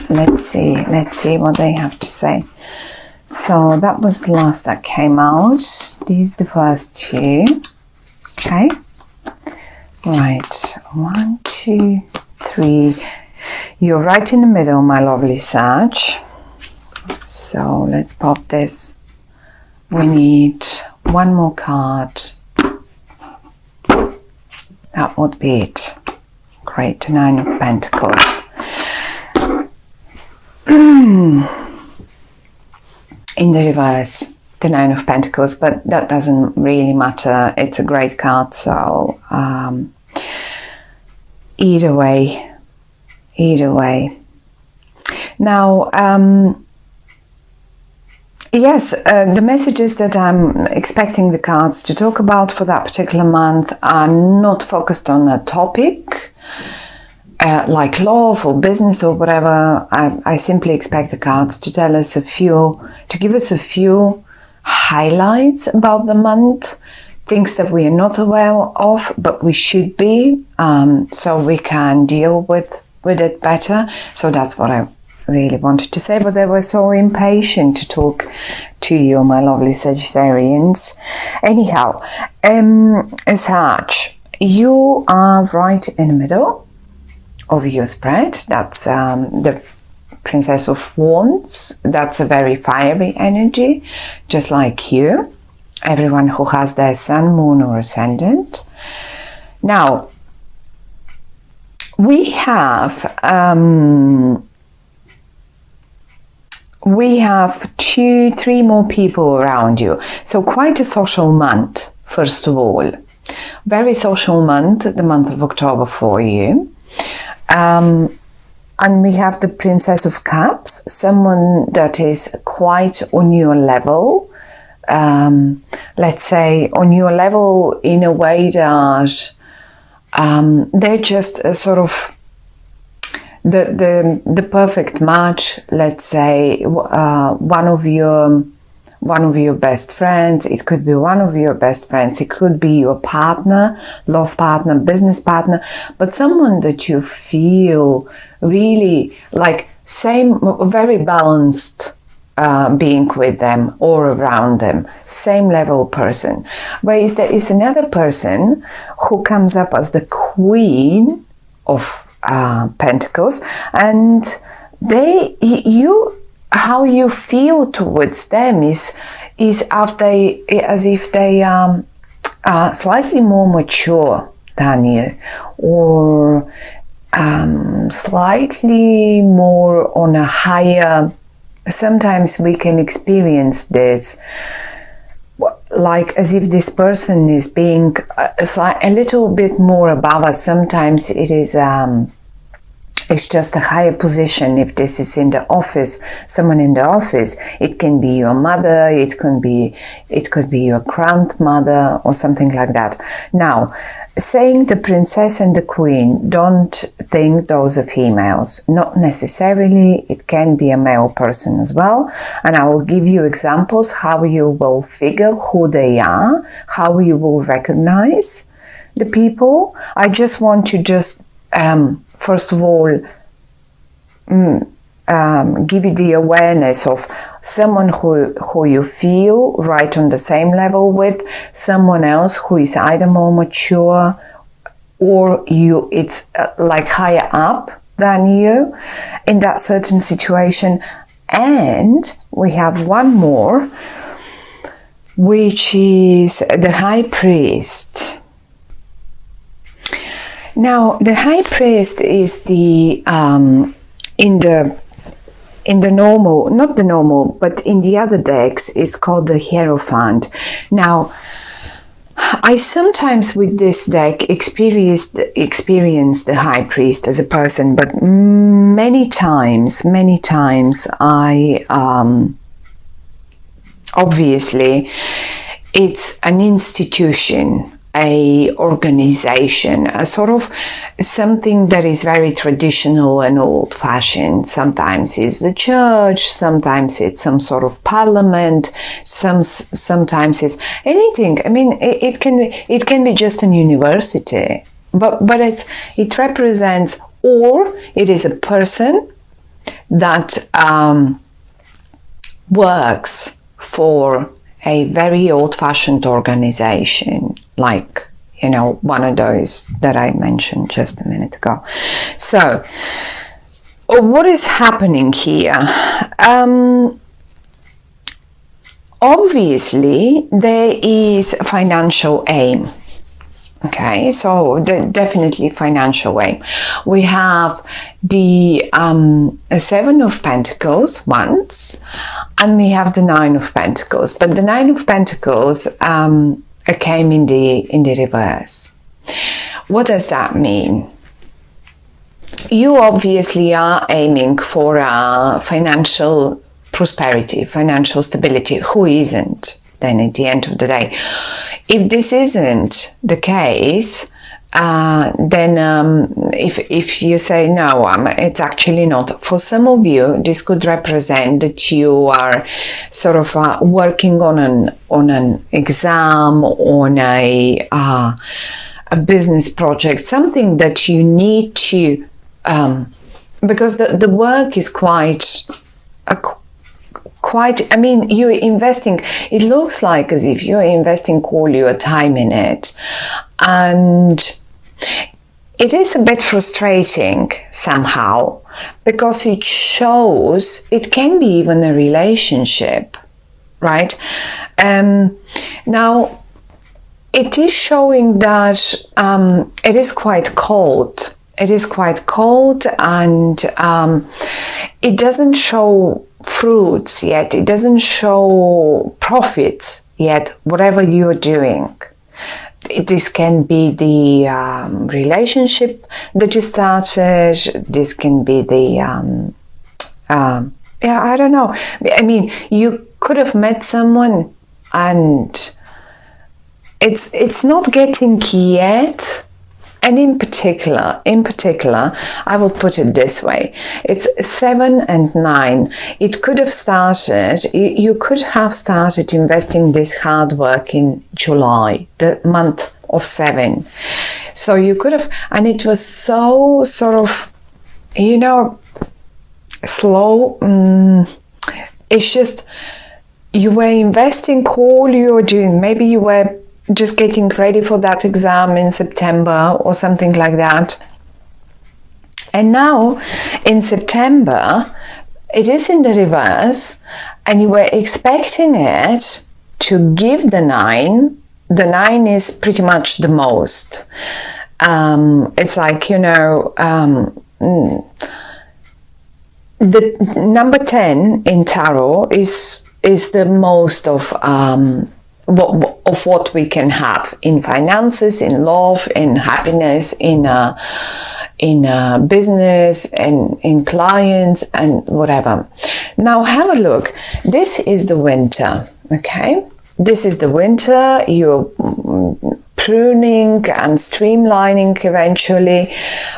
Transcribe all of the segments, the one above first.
let's see what they have to say. So that was the last that came out. These the first two. Okay. Right. 1, 2, 3. You're right in the middle, my lovely Sag. So let's pop this. We need one more card. That would be it. Great. 9 of Pentacles. In the reverse, the 9 of Pentacles, but that doesn't really matter. It's a great card, so either way. Now, yes, the messages that I'm expecting the cards to talk about for that particular month are not focused on a topic, like love or business or whatever. I simply expect the cards to tell us to give us a few highlights about the month, things that we are not aware of, but we should be, so we can deal with it better. So that's what I really wanted to say, but they were so impatient to talk to you, my lovely Sagittarians. Anyhow, Sag, you are right in the middle of your spread. That's the Princess of Wands. That's a very fiery energy, just like you. Everyone who has their sun, moon or ascendant. Now, we have 2-3 more people around you. So quite a social month, first of all. Very social month, the month of October for you. And we have the Princess of Cups, someone that is quite on your level. Let's say on your level in a way that they're just a sort of the perfect match. Let's say one of your best friends. It could be one of your best friends. It could be your partner, love partner, business partner, but someone that you feel really like very balanced being with them or around them, same level person. Whereas there is another person who comes up as the Queen of Pentacles, and how you feel towards them is as if they are slightly more mature than you, or slightly more on a higher. Sometimes we can experience this like as if this person is being a little bit more above us. Sometimes it is it's just a higher position. If this is in the office, someone in the office, it can be your mother, it could be your grandmother or something like that. Now, saying the princess and the queen, don't think those are females. Not necessarily. It can be a male person as well. And I will give you examples how you will figure who they are, how you will recognize the people. I just want to first of all, give you the awareness of someone who you feel right on the same level with, someone else who is either more mature or it's like higher up than you in that certain situation. And we have one more, which is the High Priest. Now, the High Priest is in the normal, not the normal, but in the other decks is called the Hierophant. Now, I sometimes with this deck experience the High Priest as a person, but many times I obviously it's an institution, a organization, a sort of something that is very traditional and old-fashioned. Sometimes it's the church, sometimes it's some sort of parliament, sometimes it's anything. I mean, it can be just an university, but it represents, or it is a person that works for a very old-fashioned organization, like, you know, one of those that I mentioned just a minute ago. So what is happening here? Obviously there is a financial aim. Okay, so definitely financial aim. We have the Seven of Pentacles once, and we have the Nine of Pentacles. But the Nine of Pentacles came in the reverse. What does that mean? You obviously are aiming for financial prosperity, financial stability. Who isn't? Then at the end of the day, if this isn't the case, then if you say no, it's actually not. For some of you, this could represent that you are sort of working on an exam, on a business project, something that you need to, because the work is quite, I mean, you're investing, it looks like as if you're investing all your time in it, and it is a bit frustrating somehow, because it shows, it can be even a relationship, right? Now it is showing that it is quite cold. It is quite cold, and it doesn't show fruits yet. It doesn't show profits yet, whatever you're doing. This can be the relationship that you started. This can be the, yeah, I don't know. I mean, you could have met someone and it's not getting yet. And in particular, I will put it this way. It's 7 and 9. It could have started, you could have started investing this hard work in July, the month of 7. So you could have, and it was so sort of, you know, slow. It's just, you were investing all you're doing. Maybe you were just getting ready for that exam in September or something like that. And now in September, it is in the reverse, and you were expecting it to give the 9. The 9 is pretty much the most. It's like, you know, the number 10 in tarot is the most of what we can have in finances, in love, in happiness, in business, and in clients, and whatever. Now have a look. This is the winter, okay? This is the winter. You're pruning and streamlining eventually,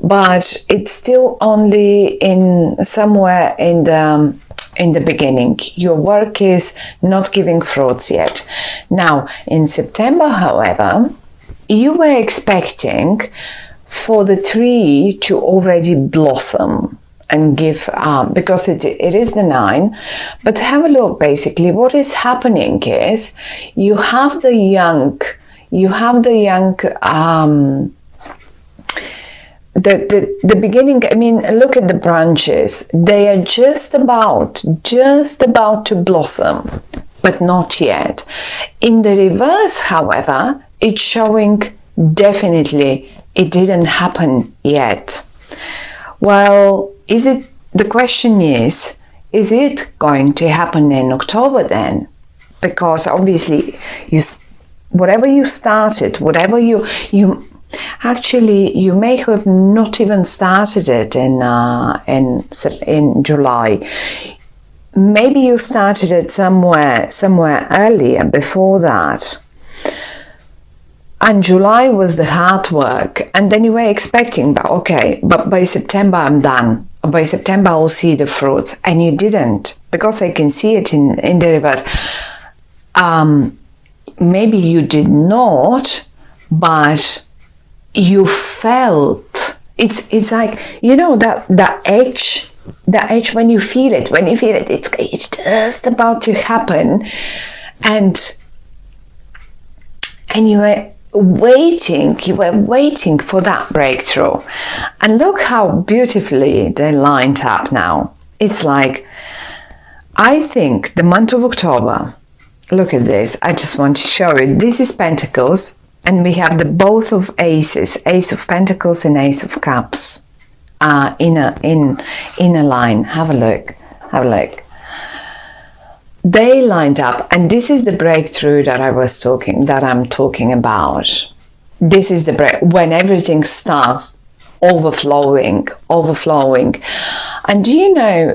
but it's still only in somewhere in the beginning. Your work is not giving fruits yet. Now in September, however, you were expecting for the tree to already blossom and give, because it is the 9. But have a look. Basically what is happening is you have the young the beginning. I mean, look at the branches. They are just about to blossom, but not yet. In the reverse, however, it's showing definitely it didn't happen yet. Well, the question is it going to happen in October then? Because obviously whatever you started, whatever you actually, you may have not even started it in July. Maybe you started it somewhere earlier before that. And July was the hard work. And then you were expecting, but by September I'm done. By September I'll see the fruits. And you didn't, because I can see it in the reverse. Maybe you did not, but you felt it's like, you know, that edge the age when you feel it, it's just about to happen, and you were waiting for that breakthrough. And look how beautifully they lined up now. It's like, I think the month of October, look at this, I just want to show you, this is Pentacles, and we have the both of aces, Ace of Pentacles and Ace of Cups. In a line. Have a look. They lined up, and this is the breakthrough that I'm talking about. This is the break when everything starts overflowing. And do you know,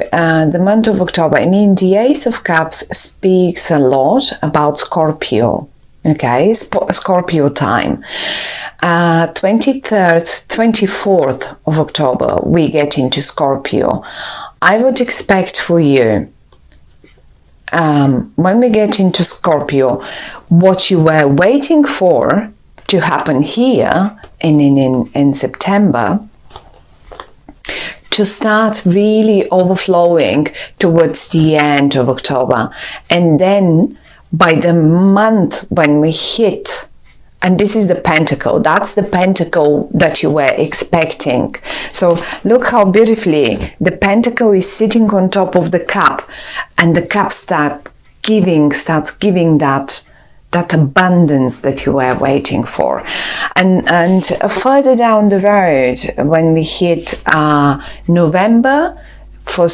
the month of October, I mean, the Ace of Cups speaks a lot about Scorpio. Okay, Scorpio time. 23rd, 24th of October, we get into Scorpio. I would expect for you, when we get into Scorpio, what you were waiting for to happen here in September, to start really overflowing towards the end of October. And then by the month when we hit, and this is the pentacle, that's the pentacle that you were expecting. So look how beautifully the pentacle is sitting on top of the cup, and the cup starts giving that abundance that you were waiting for. And further down the road, when we hit November, for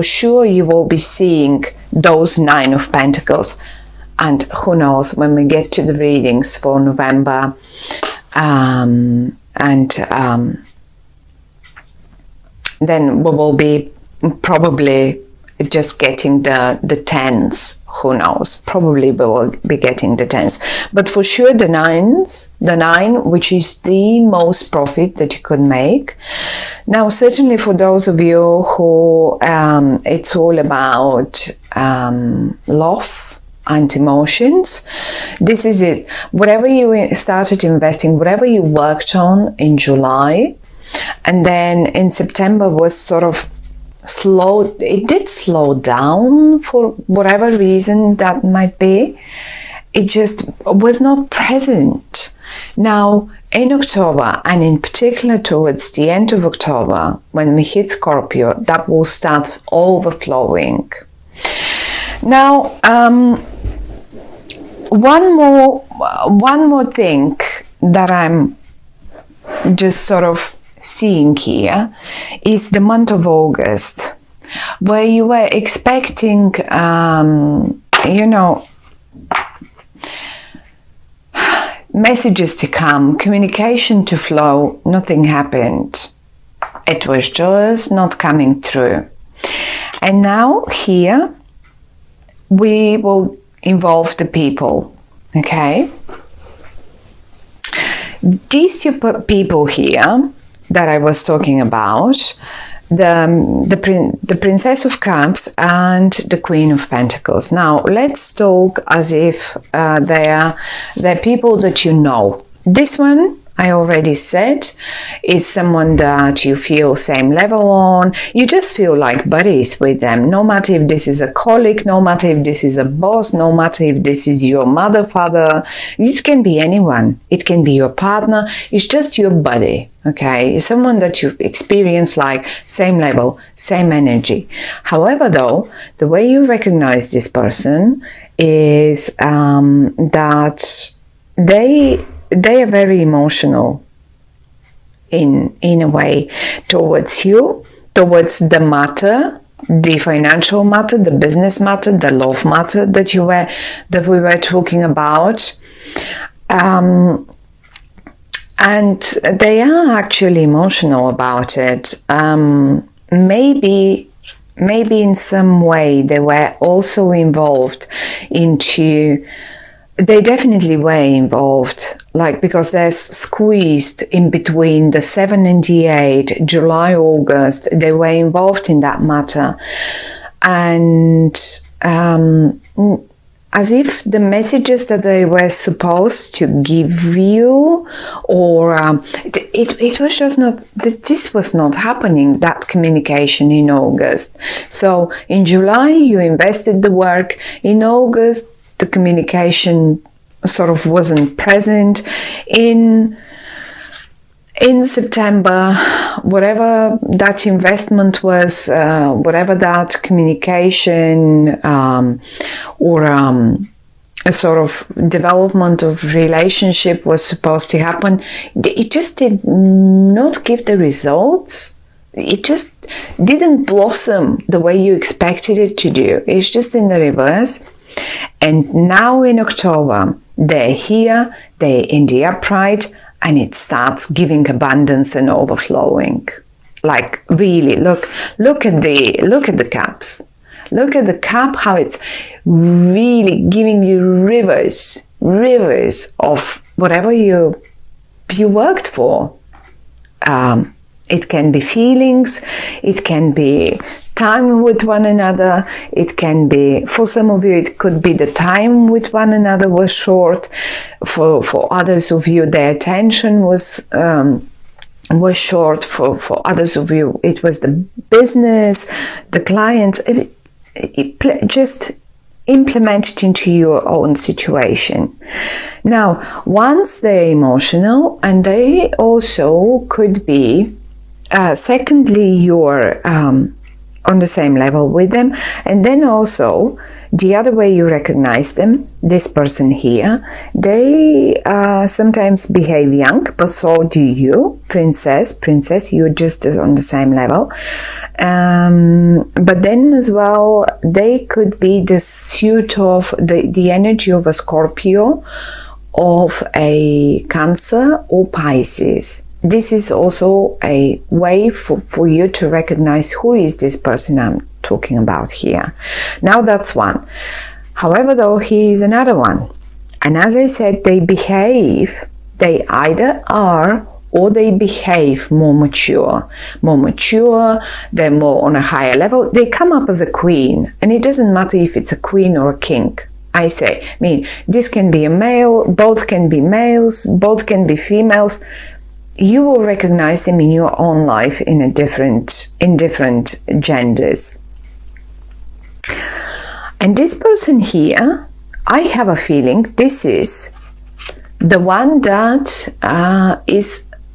sure you will be seeing those 9 of Pentacles. And who knows, when we get to the readings for November, then we will be probably just getting the 10s. Who knows? Probably we will be getting the 10s. But for sure the 9, which is the most profit that you could make. Now, certainly for those of you who it's all about love and emotions, this is it. Whatever you started investing, whatever you worked on in July, and then in September was sort of it did slow down for whatever reason that might be. It just was not present. Now in October, and in particular towards the end of October, when we hit Scorpio, that will start overflowing. Now, one more thing that I'm just sort of seeing here is the month of August, where you were expecting, messages to come, communication to flow. Nothing happened. It was just not coming through. And now here we will involve the people. Okay, these two people here that I was talking about, the Princess of Cups and the Queen of Pentacles. Now let's talk as if they're people that you know. This one, I already said, is someone that you feel same level on. You just feel like buddies with them, no matter if this is a colleague, no matter if this is a boss, no matter if this is your mother, father. It can be anyone. It can be your partner. It's just your buddy, okay? It's someone that you experience like same level, same energy. However, though, the way you recognize this person is that they are very emotional in a way towards you, towards the matter, the financial matter, the business matter, the love matter that we were talking about. And they are actually emotional about it. Maybe in some way they were also involved into. They definitely were involved, like, because they're squeezed in between the 7 and the 8, July, August. They were involved in that matter. And as if the messages that they were supposed to give you, or it was just not, this was not happening, that communication in August. So in July you invested the work, in August the communication sort of wasn't present. In September, whatever that investment was, whatever that communication or a sort of development of relationship was supposed to happen, it just did not give the results. It just didn't blossom the way you expected it to do. It's just in the reverse. And now in October, they're here, they're in the upright, and it starts giving abundance and overflowing. Like really, look at the cups. Look at the cup, how it's really giving you rivers of whatever you worked for. It can be feelings, it can be time with one another, it can be, for some of you, it could be the time with one another was short. For others of you, their attention was short. For others of you, it was the business, the clients. Just implement it into your own situation. Now, once they're emotional, and they also could be, secondly, you're on the same level with them, and then also the other way you recognize them, this person here, they sometimes behave young, but so do you, princess, you're just on the same level. But then as well, they could be the suit of the energy of a Scorpio, of a Cancer or Pisces. This is also a way for you to recognize who is this person I'm talking about here. Now that's one. However, though, he is another one. And as I said, they either are or they behave more mature, they're more on a higher level. They come up as a queen, and it doesn't matter if it's a queen or a king. I mean, this can be a male, both can be males, both can be females. You will recognize them in your own life in different genders. And this person here, I have a feeling this is the one that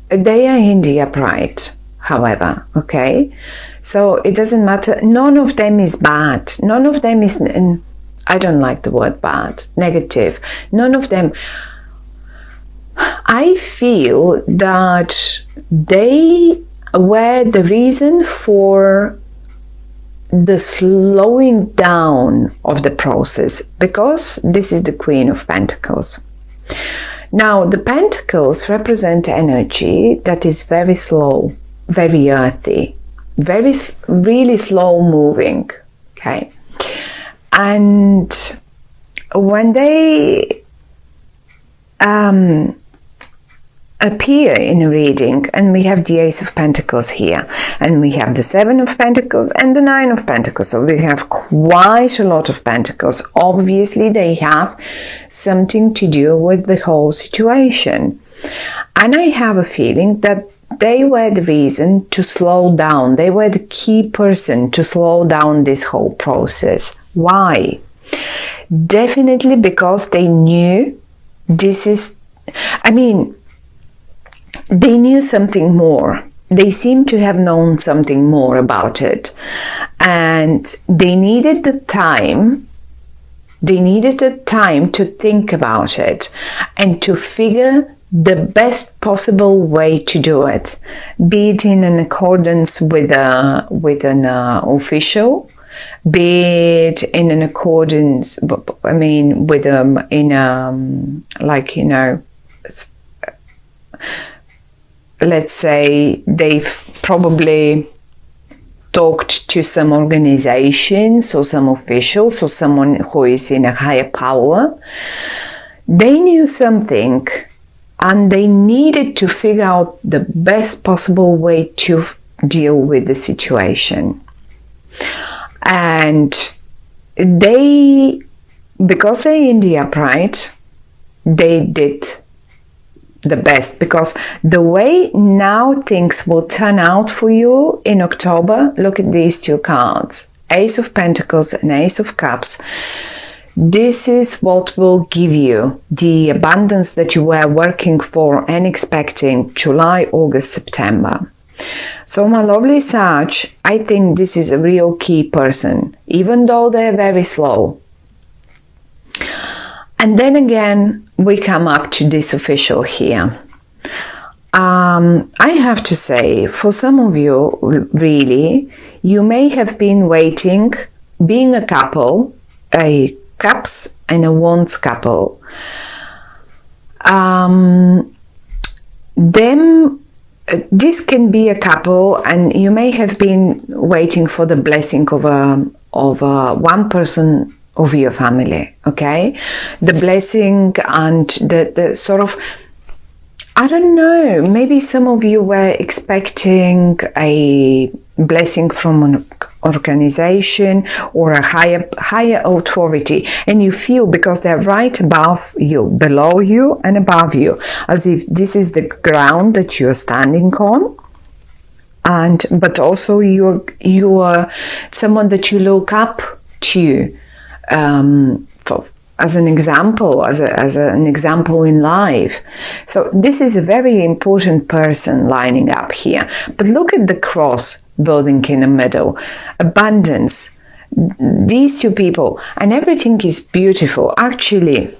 they are in the upright, however, okay? So it doesn't matter. None of them is bad. None of them is, I don't like the word bad, negative. None of them. I feel that they were the reason for the slowing down of the process, because this is the Queen of Pentacles. Now, the Pentacles represent energy that is very slow, very earthy, really slow moving, okay? And when they appear in a reading, and we have the Ace of Pentacles here, and we have the Seven of Pentacles and the Nine of Pentacles, so we have quite a lot of Pentacles. Obviously they have something to do with the whole situation, and I have a feeling that they were the reason to slow down. They were the key person to slow down this whole process. Why? Definitely because they knew this is, they knew something more. They seem to have known something more about it, and they needed the time. They needed the time to think about it and to figure the best possible way to do it, be it in an accordance with an official, be it in an accordance, with like, you know, let's say they've probably talked to some organizations or some officials or someone who is in a higher power. They knew something and they needed to figure out the best possible way to deal with the situation. And they because they're in the upright, they did the best, because the way now things will turn out for you in October, look at these two cards, Ace of Pentacles and Ace of Cups. This is what will give you the abundance that you were working for and expecting July, August, September. So my lovely Sag, I think this is a real key person, even though they're very slow. And then again, we come up to this official here. I have to say, for some of you, really, you may have been waiting, being a couple, a Cups and a Wands couple. This can be a couple, and you may have been waiting for the blessing of one person of your family, okay? The blessing and the sort of, I don't know, maybe some of you were expecting a blessing from an organization or a higher authority, and you feel, because they're right above you, below you and above you, as if this is the ground that you're standing on, but also you're someone that you look up to, as an example, as an example in life. So this is a very important person lining up here. But look at the cross building in the middle. Abundance. These two people, and everything is beautiful. Actually,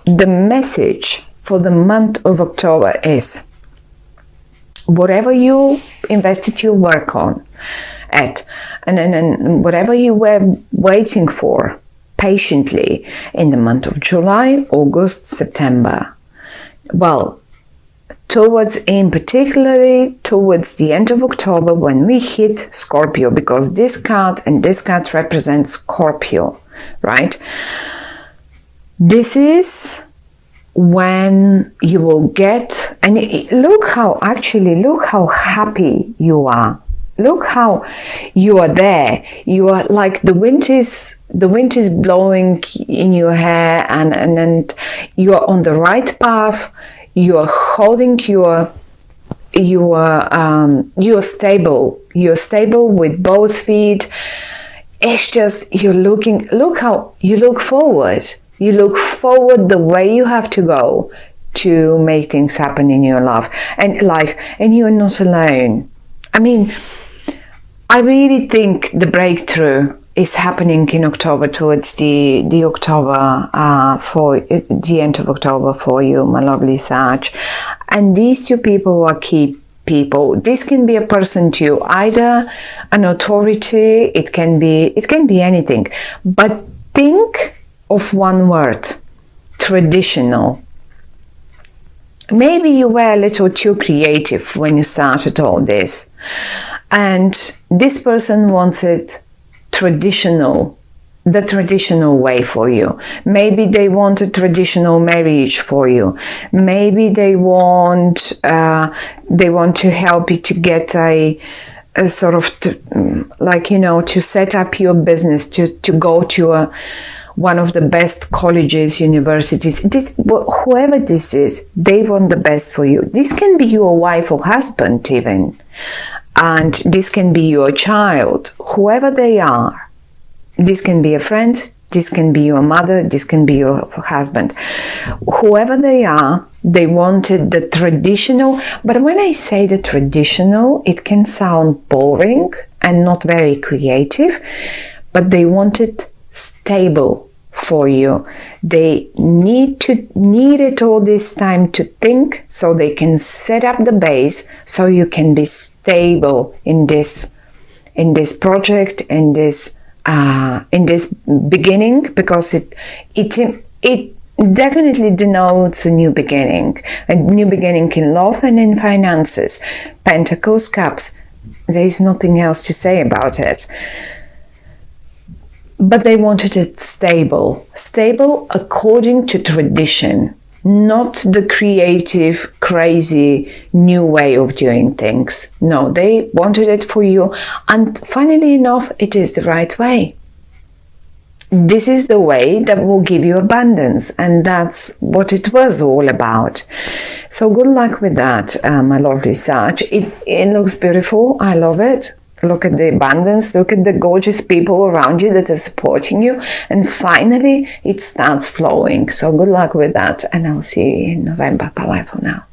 the message for the month of October is, whatever you invested your work on and whatever you were waiting for patiently in the month of July, August, September, well, particularly towards the end of October, when we hit Scorpio, because this card and this card represents Scorpio, right? This is when you will get, and look how happy you are. Look how you are there. You are like the wind is blowing in your hair, and you are on the right path. You are holding you are stable. You're stable with both feet. It's just, look how you look forward. You look forward the way you have to go to make things happen in your life, and you're not alone. I mean, I really think the breakthrough is happening in October, towards the October, for the end of October for you, my lovely Sag. And these two people are key people. This can be a person too, either an authority, it can be anything. But think of one word: traditional. Maybe you were a little too creative when you started all this, and this person wanted the traditional way for you. Maybe they want a traditional marriage for you. Maybe they want to help you to get a sort of to set up your business, to go to one of the best colleges, universities. Whoever this is, they want the best for you. This can be your wife or husband even. And this can be your child, whoever they are. This can be a friend, this can be your mother, this can be your husband. Whoever they are, they wanted the traditional. But when I say the traditional, it can sound boring and not very creative, but they wanted stable for you. They needed all this time to think, so they can set up the base, so you can be stable in this project, in this beginning, because it definitely denotes a new beginning in love and in finances. Pentacles, Cups. There is nothing else to say about it. But they wanted it stable according to tradition, not the creative, crazy, new way of doing things. No, they wanted it for you, and funnily enough, it is the right way. this is the way that will give you abundance, and that's what it was all about. So good luck with that, my lovely Sag. It looks beautiful. I love it. Look at the abundance, look at the gorgeous people around you that are supporting you, and finally it starts flowing. So good luck with that, and I'll see you in November. Bye bye for now.